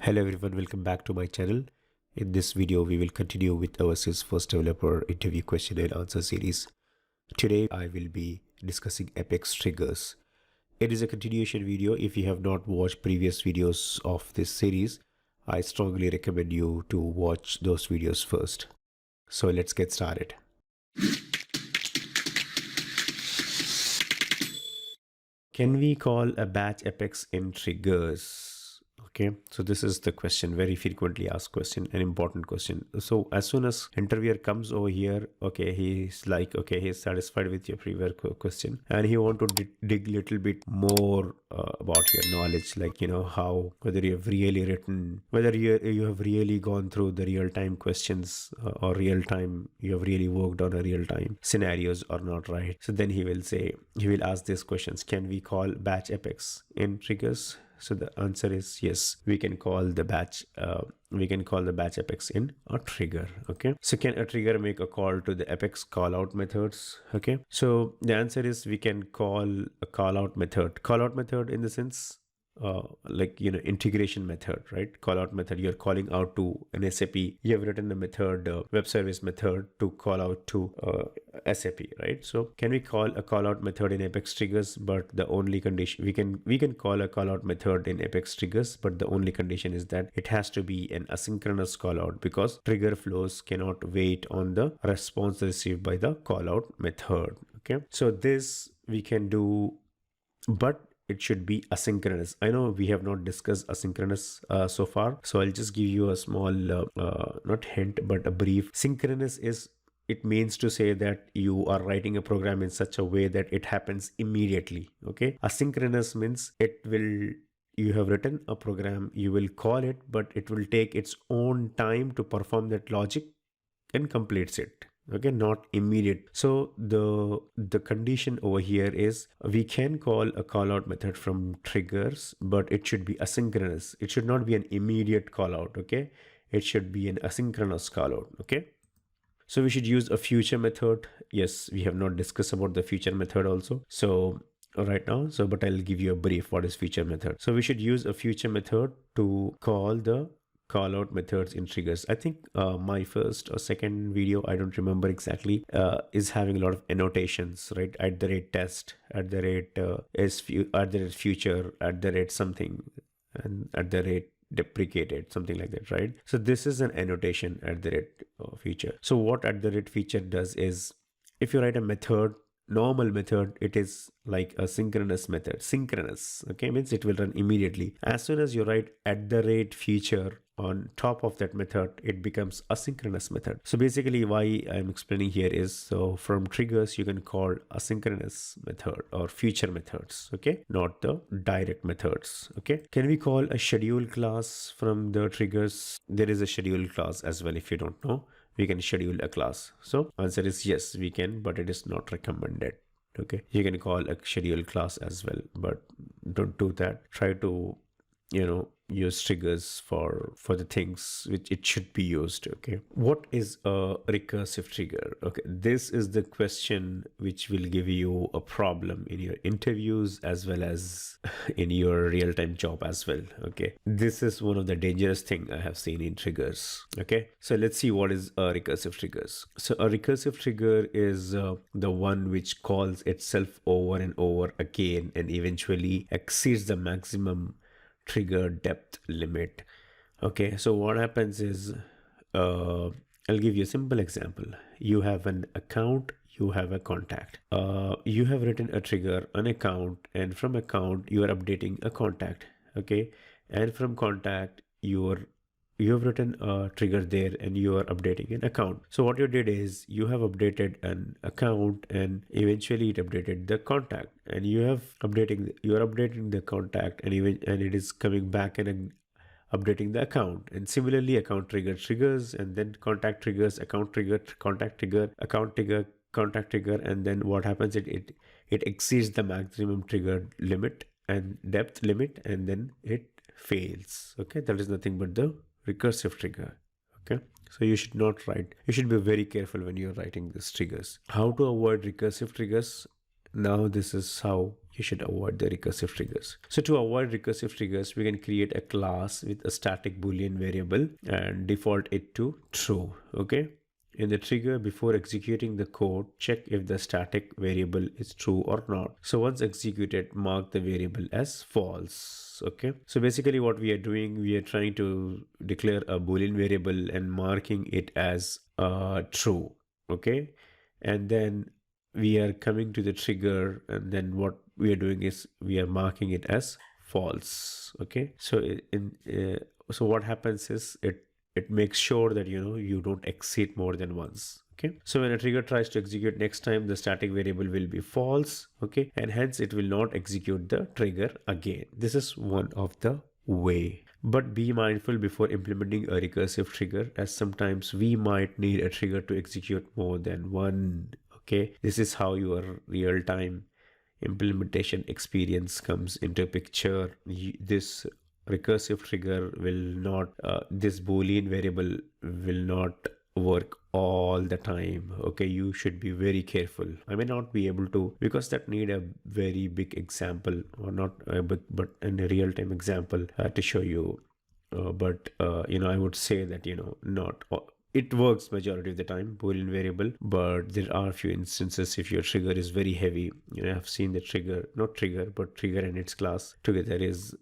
Hello everyone, welcome back to my channel. In this video, we will continue with our Salesforce developer interview question and answer series. Today, I will be discussing Apex triggers. It is a continuation video. If you have not watched previous videos of this series, I strongly recommend you to watch those videos first. So let's get started. Can we call a batch Apex in triggers? Okay, so this is the question, very frequently asked question, an important question. So as soon as interviewer comes over here, okay, he's like, okay, he's satisfied with your previous question and he want to dig little bit more about your knowledge, like, how, whether you have really written, whether you have really gone through the real-time questions or real-time, you have really worked on a real-time scenarios or not, right? So then he will ask these questions. Can we call batch Apex in triggers? So the answer is yes, we can call the batch Apex in a trigger. Okay, so can a trigger make a call to the Apex callout methods? Okay, so the answer is we can call a callout method in the sense like integration method, right? Callout method, you're calling out to an SAP. You have written a method, web service method, to call out to SAP, right? So can we call a callout method in Apex triggers? But the only condition, we can call a callout method in Apex triggers, but the only condition is that it has to be an asynchronous callout, because trigger flows cannot wait on the response received by the callout method. Okay, so this we can do, but it should be asynchronous. I know we have not discussed asynchronous so far, so I'll just give you a small not hint but a brief. Synchronous is, it means to say that you are writing a program in such a way that it happens immediately. Okay, asynchronous means you have written a program, you will call it, but it will take its own time to perform that logic and completes it. Okay, not immediate. So the condition over here is we can call a callout method from triggers, but it should be asynchronous. It should not be an immediate callout. Okay, it should be an asynchronous callout. Okay, so we should use a future method. Yes, we have not discussed about the future method also, so right now, but I'll give you a brief what is future method. So we should use a future method to call the callout methods in triggers. I think my first or second video, I don't remember exactly, is having a lot of annotations, right? At the rate test, at the rate at the rate future, at the rate something, and at the rate deprecated, something like that, right? So this is an annotation at the rate feature. So what at the rate feature does is, if you write a method, normal method, it is like a synchronous method. Synchronous, okay, means it will run immediately. As soon as you write at the rate feature on top of that method, it becomes a asynchronous method. So basically why I'm explaining here is, so from triggers you can call asynchronous method or future methods, okay, not the direct methods. Okay, can we call a schedule class from the triggers? There is a schedule class as well. If you don't know, we can schedule a class. So answer is yes, we can, but it is not recommended. Okay, you can call a schedule class as well, but don't do that. Try to use triggers for the things which it should be used. Okay, what is a recursive trigger? Okay, this is the question which will give you a problem in your interviews as well as in your real-time job as well. Okay, this is one of the dangerous thing I have seen in triggers. Okay, so let's see what is a recursive triggers. So a recursive trigger is the one which calls itself over and over again and eventually exceeds the maximum trigger depth limit. Okay, so what happens is, I'll give you a simple example. You have an account, you have a contact. You have written a trigger, an account, and from account you are updating a contact. Okay, and from contact you have written a trigger there and you are updating an account. So what you did is you have updated an account and eventually it updated the contact, and you are updating the contact and it is coming back and updating the account. And similarly, account triggers, and then contact triggers, account trigger, contact trigger, account trigger, contact trigger, and then what happens, it exceeds the maximum trigger limit and depth limit, and then it fails. Okay, that is nothing but the recursive trigger. Okay, so you should be very careful when you're writing these triggers. How to avoid recursive triggers? Now this is how you should avoid the recursive triggers. So to avoid recursive triggers, we can create a class with a static Boolean variable and default it to true. Okay. In the trigger, before executing the code, check if the static variable is true or not. So once executed, mark the variable as false. Okay. So basically what we are doing, we are trying to declare a Boolean variable and marking it as true. Okay. And then we are coming to the trigger, and then what we are doing is we are marking it as false. Okay. So so what happens is it makes sure that you don't exceed more than once. Okay. So when a trigger tries to execute next time, the static variable will be false. Okay. And hence it will not execute the trigger again. This is one of the way. But be mindful before implementing a recursive trigger, as sometimes we might need a trigger to execute more than one. Okay. This is how your real-time implementation experience comes into picture. This recursive trigger will not, this Boolean variable will not work all the time. Okay, you should be very careful. I may not be able to, because that need a very big example, or not a big, but in a real-time example to show you. But I would say that not it works majority of the time, Boolean variable, but there are a few instances if your trigger is very heavy. I've seen the trigger, not trigger, but trigger and its class together is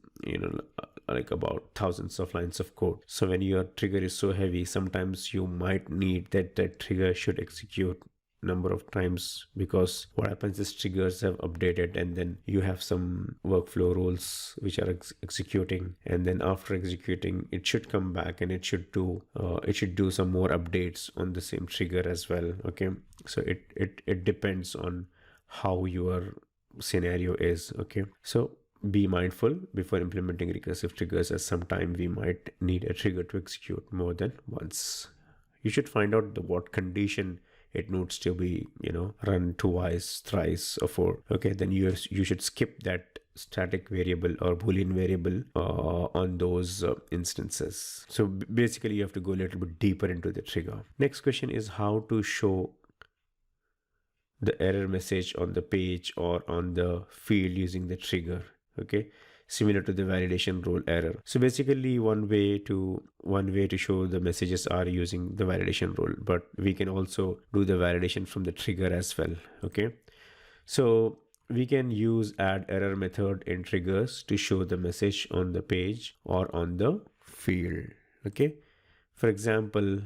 like about thousands of lines of code. So when your trigger is so heavy, sometimes you might need that trigger should execute number of times, because what happens is triggers have updated, and then you have some workflow rules which are executing, and then after executing it should come back and it should do some more updates on the same trigger as well. Okay, so it depends on how your scenario is. Okay, so be mindful before implementing recursive triggers, as sometime we might need a trigger to execute more than once. You should find out what condition it needs to be run twice, thrice, or four. Okay, then you should skip that static variable or Boolean variable on those instances. So basically you have to go a little bit deeper into the trigger. Next question is how to show the error message on the page or on the field using the trigger. Okay, similar to the validation rule error. So basically one way to show the messages are using the validation rule, but we can also do the validation from the trigger as well. Okay, so we can use add error method in triggers to show the message on the page or on the field. Okay, for example,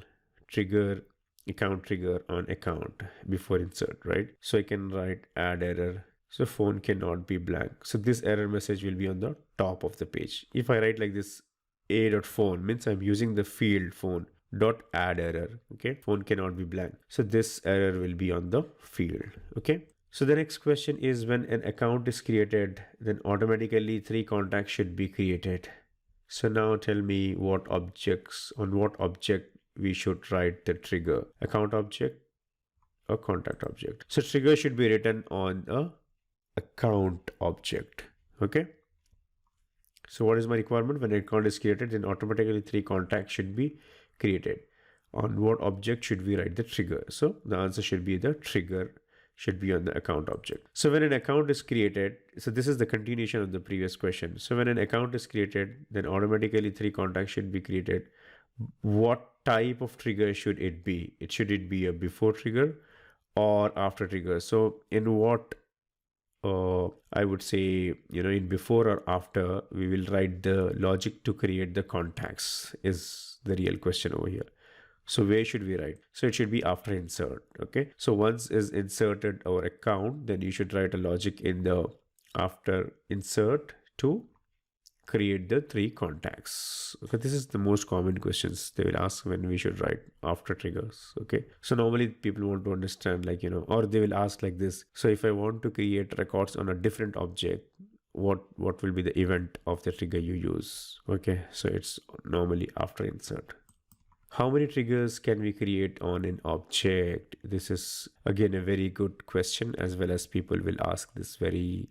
account trigger on account before insert, right? So I can write add error. So phone cannot be blank. So this error message will be on the top of the page. If I write like this, a.phone means I'm using the field phone dot add error. Okay, phone cannot be blank. So this error will be on the field. Okay. So the next question is, when an account is created, then automatically 3 contacts should be created. So now tell me on what object we should write the trigger, account object or contact object. So trigger should be written on a account object. Okay, so what is my requirement? When an account is created, then automatically 3 contacts should be created. On what object should we write the trigger? So the answer should be the trigger should be on the account object. So when an account is created, so this is the continuation of the previous question. So when an account is created, then automatically 3 contacts should be created. What type of trigger should it be? Should it be a before trigger or after trigger? So in what I would say, in before or after, we will write the logic to create the contacts is the real question over here. So where should we write? So it should be after insert. Okay, so once is inserted our account, then you should write a logic in the after insert to create the 3 contacts. Okay, this is the most common questions they will ask when we should write after triggers. Okay, so normally people want to understand, like, or they will ask like this. So if I want to create records on a different object, what will be the event of the trigger you use? Okay, so it's normally after insert. How many triggers can we create on an object? This is again a very good question, as well as people will ask this very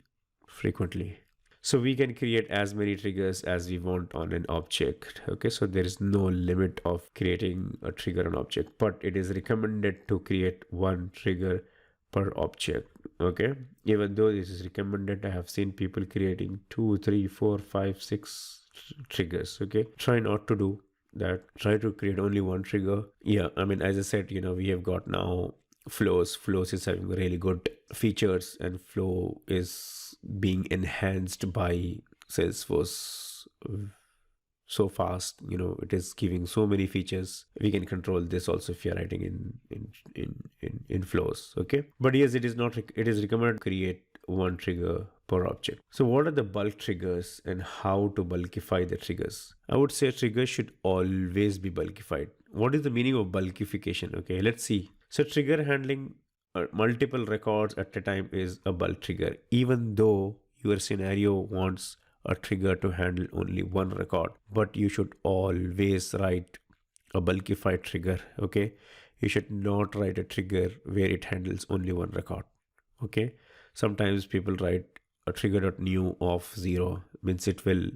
frequently. So we can create as many triggers as we want on an object. Okay, so there is no limit of creating a trigger on object, but it is recommended to create 1 trigger per object. Okay, even though this is recommended, I have seen people creating 2, 3, 4, 5, 6 triggers. Okay, try not to do that. Try to create only one trigger. Yeah, I mean, as I said, we have got now flows is having really good features, and flow is being enhanced by Salesforce so fast. It is giving so many features. We can control this also if you're writing in flows. Okay, but yes, it is not it is recommended to create one trigger per object. So what are the bulk triggers and how to bulkify the triggers? I would say triggers should always be bulkified. What is the meaning of bulkification? Okay, let's see. So trigger handling multiple records at a time is a bulk trigger, even though your scenario wants a trigger to handle only one record, but you should always write a bulkified trigger. Okay, you should not write a trigger where it handles only one record. Okay, sometimes people write a trigger.new of 0, means it will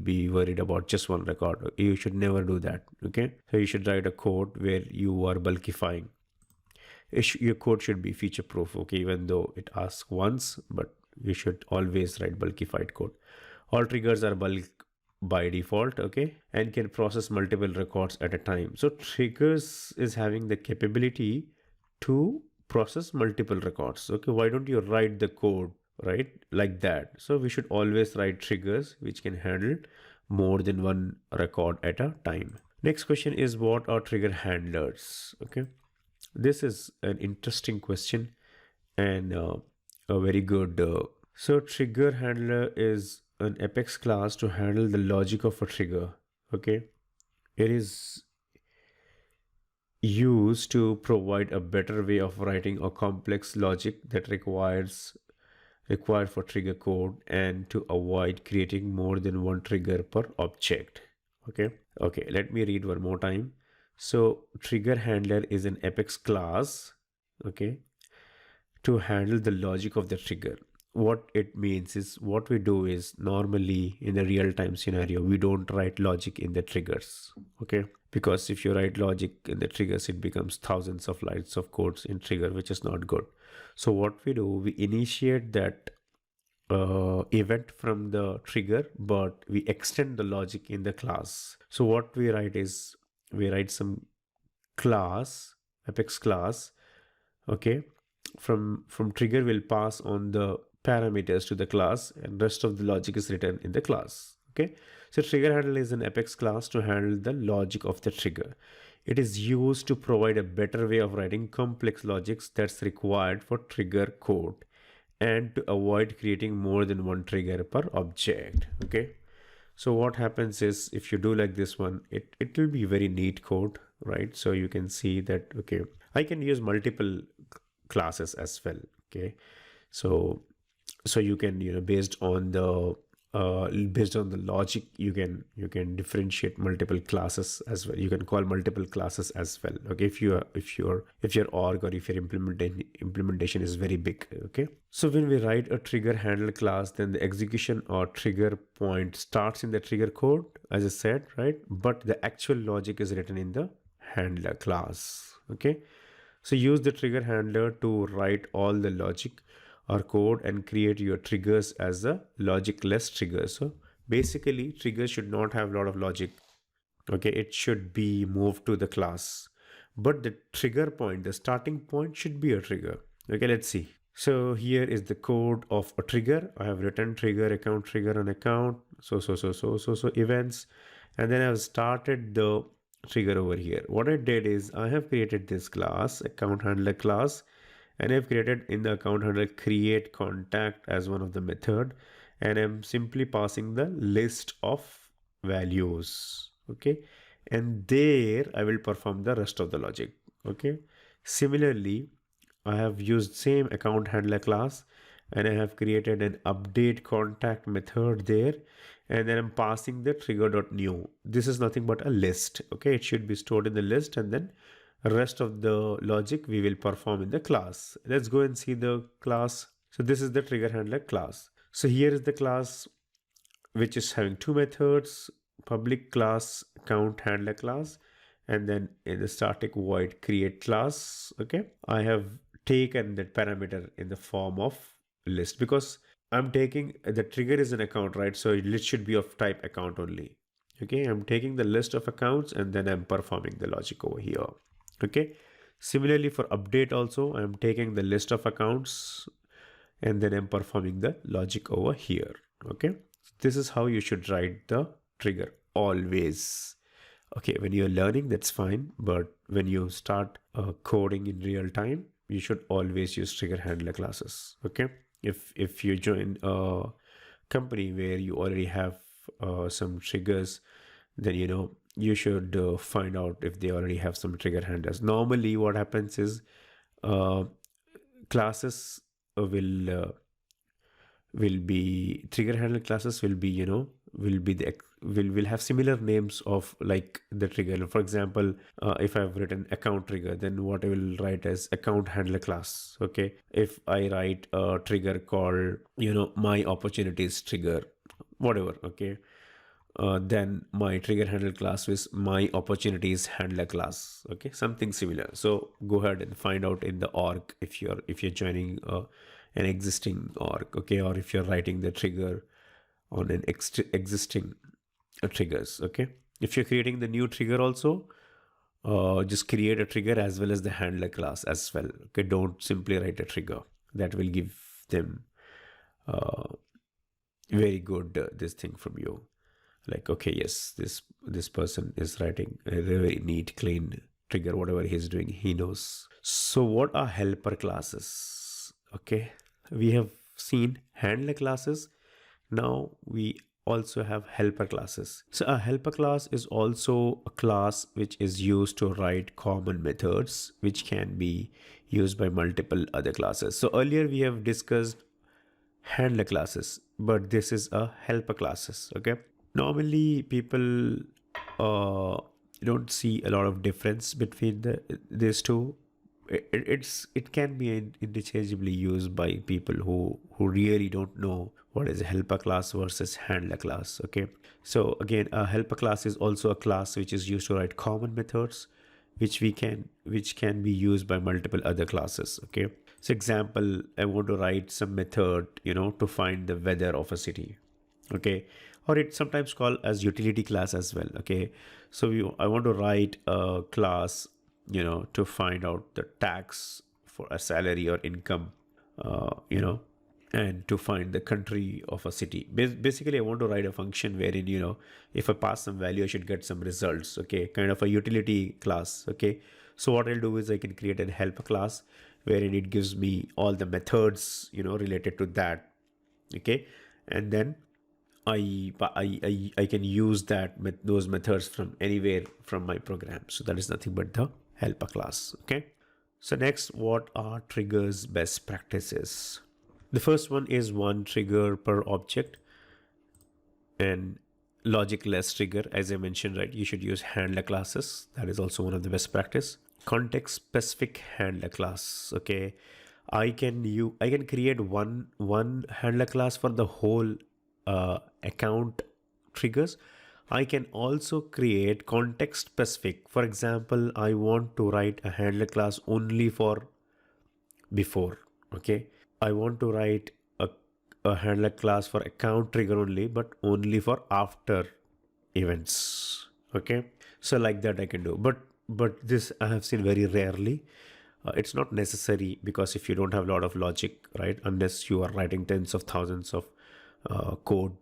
be worried about just one record. You should never do that. Okay, so you should write a code where you are bulkifying. Your code should be feature proof. Okay, even though it asks once, but you should always write bulkified code. All triggers are bulk by default, okay, and can process multiple records at a time. So triggers is having the capability to process multiple records. Okay, why don't you write the code right like that? So we should always write triggers which can handle more than one record at a time. Next question is, what are trigger handlers? Okay, this is an interesting question and a very good. So trigger handler is an Apex class to handle the logic of a trigger. Okay, it is used to provide a better way of writing a complex logic that required for trigger code, and to avoid creating more than one trigger per object. Okay, let me read one more time. So trigger handler is an Apex class, okay, to handle the logic of the trigger. What it means is, what we do is, normally in a real-time scenario, we don't write logic in the triggers. Okay, because if you write logic in the triggers, it becomes thousands of lines of codes in trigger, which is not good. So what we do, we initiate that event from the trigger, but we extend the logic in the class. So what we write is, we write some class, Apex class. Okay, from trigger will pass on the parameters to the class, and rest of the logic is written in the class. Okay, so trigger handler is an Apex class to handle the logic of the trigger. It is used to provide a better way of writing complex logics that's required for trigger code, and to avoid creating more than one trigger per object. Okay, so what happens is, if you do like this one, it will be very neat code, right? So you can see that, okay, I can use multiple classes as well. Okay, so you can, based on the logic, you can differentiate multiple classes as well. You can call multiple classes as well. Okay, if your org, or if your implementation is very big. Okay, so when we write a trigger handler class, then the execution or trigger point starts in the trigger code, as I said, right? But the actual logic is written in the handler class. Okay, so use the trigger handler to write all the logic or code and create your triggers as a logicless trigger. So basically, triggers should not have a lot of logic. Okay, it should be moved to the class, but the trigger point, the starting point, should be a trigger. Okay, let's see. So here is the code of a trigger. I have written trigger, account, trigger on account, so events, and then I've started the trigger over here. What I did is, I have created this class, account handler class, and I've created in the account handler create contact as one of the method, and I'm simply passing the list of values. Okay, and there I will perform the rest of the logic. Okay, similarly, I have used same account handler class, and I have created an update contact method there, and then I'm passing the trigger.new. This is nothing but a list. Okay, it should be stored in the list, and then rest of the logic we will perform in the class. Let's go and see the class. So this is the trigger handler class. So here is the class which is having two methods, public class, account handler class, and then in the static void create class. Okay, I have taken that parameter in the form of list, because I'm taking the trigger is an account, right? So list should be of type account only. Okay, I'm taking the list of accounts and then I'm performing the logic over here. Okay, similarly for update also, I'm taking the list of accounts and then I'm performing the logic over here. Okay, this is how you should write the trigger always. Okay, when you're learning, that's fine, but when you start coding in real time, you should always use trigger handler classes. Okay, if you join a company where you already have some triggers, then you should find out if they already have some trigger handlers. Normally what happens is uh, classes will be trigger handler classes will be will be the will have similar names of like the trigger. For example, if I've written account trigger, then what I will write as account handler class. Okay, if I write a trigger called my opportunities trigger, whatever. Okay, then my trigger handler class is my opportunities handler class. Okay, something similar. So go ahead and find out in the org if you're joining an existing org. Okay, or if you're writing the trigger on an existing triggers. Okay, if you're creating the new trigger also, just create a trigger as well as the handler class as well. Okay, don't simply write a trigger. That will give them uh, very good this thing from you. Like, okay, yes, this person is writing a very neat, clean trigger. Whatever he's doing, he knows. So what are helper classes? Okay, we have seen handler classes. Now we also have helper classes. So a helper class is also a class which is used to write common methods which can be used by multiple other classes. So earlier we have discussed handler classes, but this is a helper classes. Okay, normally people uh, don't see a lot of difference between these two. It can be interchangeably used by people who really don't know what is a helper class versus handler class. Okay, so again, a helper class is also a class which is used to write common methods which can be used by multiple other classes. Okay, so example, I want to write some method to find the weather of a city. Okay, or it's sometimes called as utility class as well. Okay, so I want to write a class to find out the tax for a salary or income, and to find the country of a city. Basically, I want to write a function wherein if I pass some value, I should get some results. Okay, kind of a utility class. Okay, so what I'll do is I can create a helper class wherein it gives me all the methods related to that. Okay, and then I can use those methods from anywhere from my program. So that is nothing but the helper class. Okay, so next, what are triggers best practices? The first one is one trigger per object and logic less trigger. As I mentioned, right, you should use handler classes. That is also one of the best practice. Context specific handler class. Okay, I can create one handler class for the whole account triggers. I can also create context specific. For example, I want to write a handler class only for before. Okay, I want to write a handler class for account trigger only, but only for after events. Okay, so like that I can do, but this I have seen very rarely. It's not necessary, because if you don't have a lot of logic, right, unless you are writing tens of thousands of code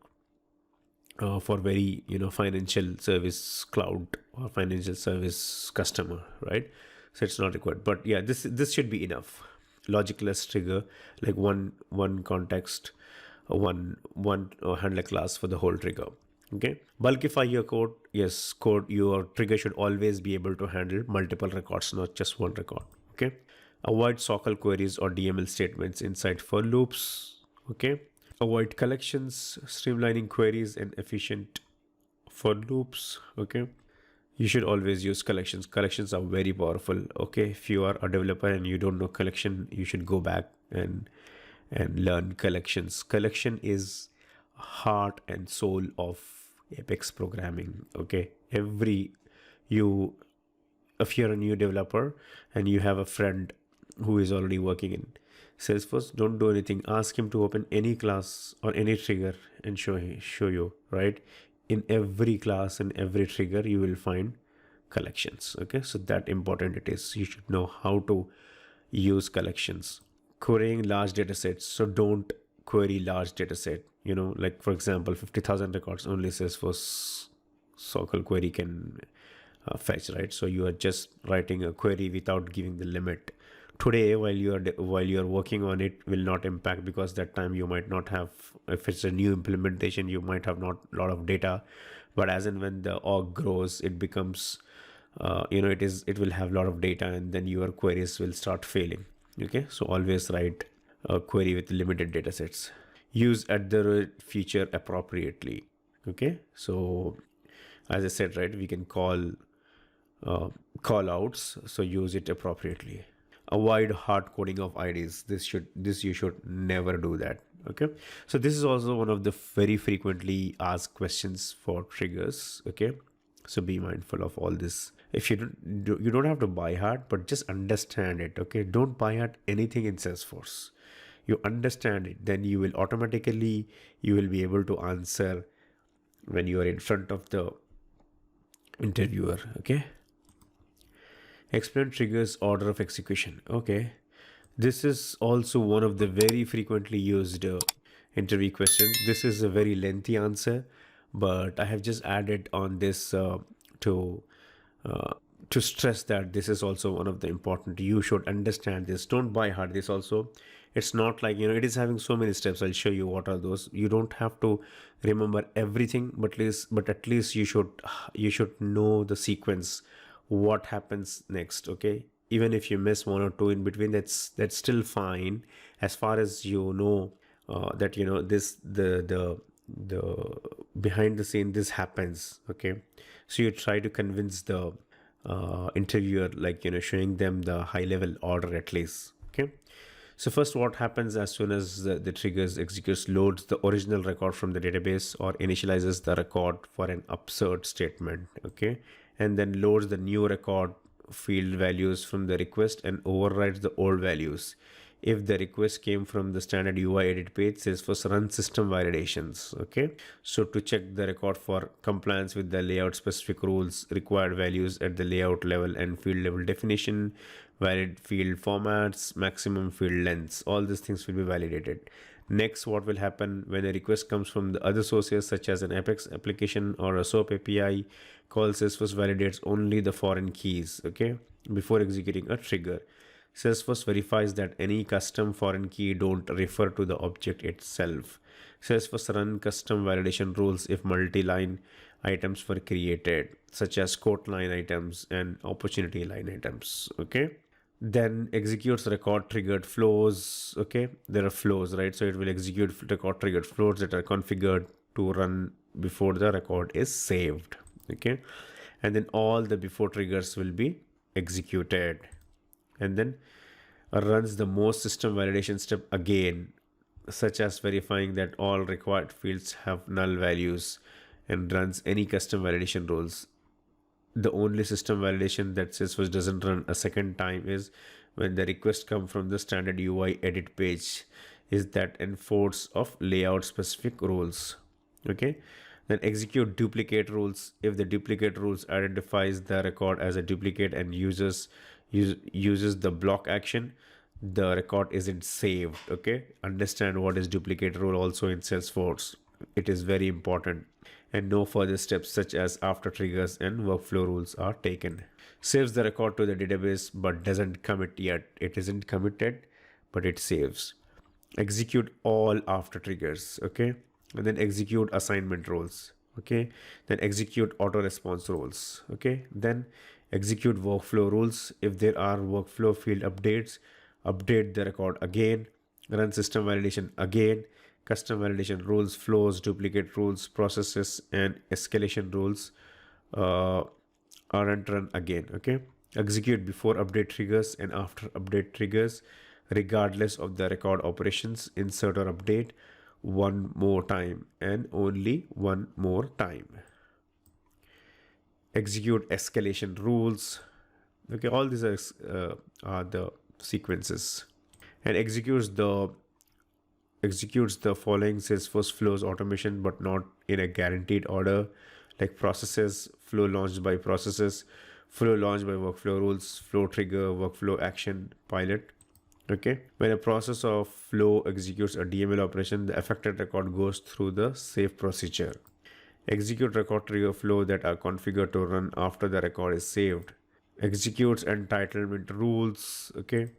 for very financial service cloud or financial service customer, right? So it's not required, but yeah, this should be enough. Logicless trigger, like one context, one handler class for the whole trigger. Okay, bulkify your code. Yes, your trigger should always be able to handle multiple records, not just one record. Okay, avoid SOQL queries or DML statements inside for loops. Okay, avoid collections, streamlining queries, and efficient for loops. Okay, you should always use collections are very powerful. Okay, if you are a developer and you don't know collection, you should go back and learn collections. Collection is heart and soul of Apex programming. Okay, you if you're a new developer and you have a friend who is already working in Salesforce, don't do anything. Ask him to open any class or any trigger and show you, right? In every class and every trigger, you will find collections. Okay, so that important it is. You should know how to use collections. Querying large data sets. So don't query large data set. Like for example, 50,000 records only Salesforce SQL query can fetch, right? So you are just writing a query without giving the limit. Today, while you are working on it, will not impact, because that time you might not have, if it's a new implementation, you might have not a lot of data. But as and when the org grows, it becomes it will have a lot of data, and then your queries will start failing. Okay, so always write a query with limited data sets. Use feature appropriately. Okay, so as I said, right, we can call outs, so use it appropriately. Avoid hard coding of IDs. This you should never do that. Okay, so this is also one of the very frequently asked questions for triggers. Okay, so be mindful of all this. If you don't have to buy hard, but just understand it. Okay, don't buy hard anything in Salesforce. You understand it, then you will be able to answer when you are in front of the interviewer. Okay, explain triggers order of execution. Okay, this is also one of the very frequently used interview questions. This is a very lengthy answer, but I have just added on this to stress that this is also one of the important. You should understand this. Don't buy hard. This also, it's not like, it is having so many steps. I'll show you what are those. You don't have to remember everything, but at least you should know the sequence, what happens next. Okay, even if you miss one or two in between, that's still fine, as far as that this the behind the scene this happens. Okay, so you try to convince the interviewer, like showing them the high level order at least. Okay, so first, what happens as soon as the triggers executes, loads the original record from the database or initializes the record for an upsert statement. Okay, and then loads the new record field values from the request and overrides the old values. If the request came from the standard UI edit page, Salesforce runs system validations. Okay, so to check the record for compliance with the layout specific rules, required values at the layout level and field level definition, valid field formats, maximum field lengths, all these things will be validated. Next, what will happen when a request comes from the other sources such as an Apex application or a SOAP API, call Salesforce validates only the foreign keys. Okay, before executing a trigger. Salesforce verifies that any custom foreign key don't refer to the object itself. Salesforce run custom validation rules if multi-line items were created, such as quote line items and opportunity line items. Okay, then executes record triggered flows. Okay, there are flows, right? So it will execute record triggered flows that are configured to run before the record is saved. Okay, and then all the before triggers will be executed, and then runs the most system validation step again, such as verifying that all required fields have null values, and runs any custom validation rules. The only system validation that Salesforce doesn't run a second time is when the request comes from the standard UI edit page, is that enforce of layout specific rules. Okay, then execute duplicate rules if the duplicate rules identifies the record as a duplicate and uses the block action, the record isn't saved. Okay, understand what is duplicate rule also in Salesforce. It is very important, and no further steps such as after triggers and workflow rules are taken. Saves the record to the database but doesn't commit yet. It isn't committed, but it saves. Execute all after triggers. Okay, and then execute assignment roles. Okay, then execute auto response roles. Okay, then execute workflow rules. If there are workflow field updates, update the record again, run system validation again, custom validation rules, flows, duplicate rules, processes, and escalation rules aren't run again. Okay, execute before update triggers and after update triggers, regardless of the record operations, insert or update one more time and only one more time. Execute escalation rules. Okay, all these are the sequences, and executes the following Salesforce flows automation, but not in a guaranteed order, like processes, flow launched by processes, flow launched by workflow rules, flow trigger, workflow action, pilot. Okay, when a process of flow executes a DML operation, the affected record goes through the save procedure. Execute record trigger flow that are configured to run after the record is saved. Executes entitlement rules. Okay,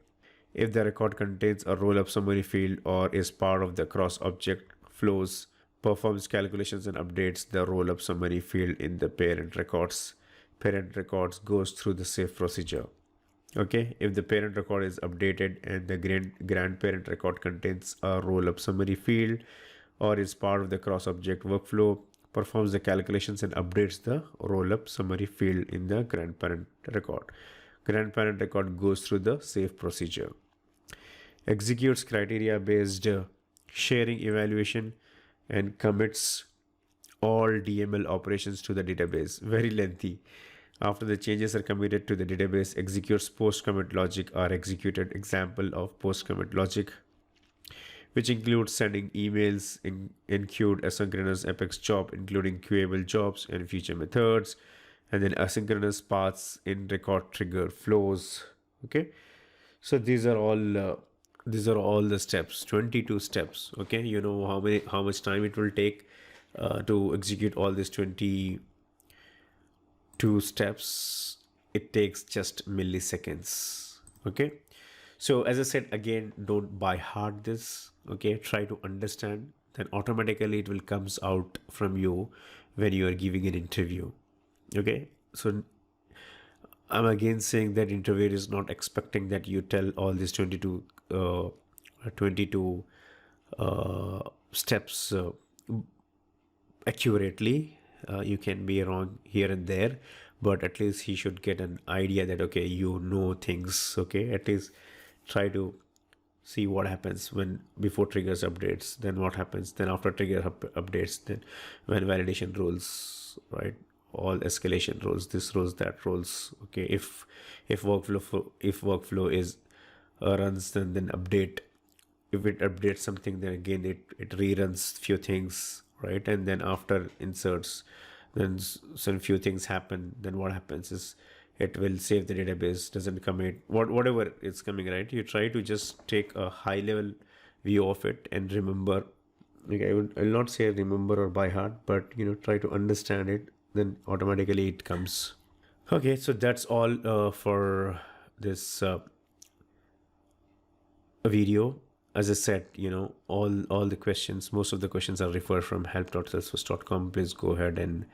if the record contains a roll-up summary field or is part of the cross-object flows, performs calculations and updates the roll-up summary field in the parent records. Parent records goes through the save procedure. Okay, if the parent record is updated and the grandparent record contains a roll-up summary field or is part of the cross-object workflow, performs the calculations and updates the roll-up summary field in the grandparent record. Grandparent record goes through the save procedure. Executes criteria-based sharing evaluation and commits all DML operations to the database. Very lengthy. After the changes are committed to the database, executes post-commit logic are executed. Example of post-commit logic, which includes sending emails, enqueued asynchronous Apex job, including queuable jobs and feature methods, and then asynchronous paths in record trigger flows. Okay, so these are all the steps, 22 steps. Okay, you know how much time it will take to execute all these 22 steps. It takes just milliseconds. Okay, so as I said again, don't by heart this. Okay, try to understand, then automatically it will comes out from you when you are giving an interview. Okay, so I'm again saying that interviewer is not expecting that you tell all these 22 steps accurately. You can be wrong here and there, but at least he should get an idea that okay, you know things. Okay, at least try to see what happens when before triggers updates, then what happens then after trigger updates, then when validation rules, right? All escalation rules, this rules, that rules. Okay, if workflow is runs, then update. If it updates something, then again it reruns few things, right? And then after inserts, then some few things happen. Then what happens is it will save the database, doesn't commit, whatever it's coming, right? You try to just take a high level view of it and remember. Like I will not say remember or by heart, but try to understand it, then automatically it comes. Okay, so that's all for this video. As I said, all the questions, most of the questions are referred from help.salesforce.com. Please go ahead and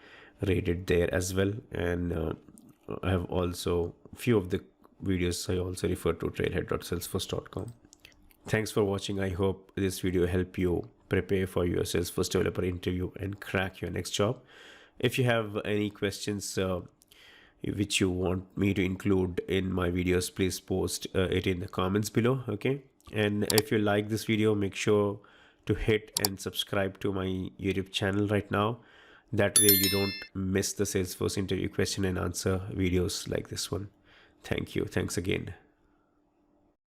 read it there as well. And I have also few of the videos I also refer to trailhead.salesforce.com. Thanks for watching. I hope this video helped you prepare for your Salesforce developer interview and crack your next job. If you have any questions which you want me to include in my videos, please post it in the comments below. Okay, and if you like this video, make sure to hit and subscribe to my YouTube channel right now. That way you don't miss the Salesforce interview question and answer videos like this one. Thank you. Thanks again.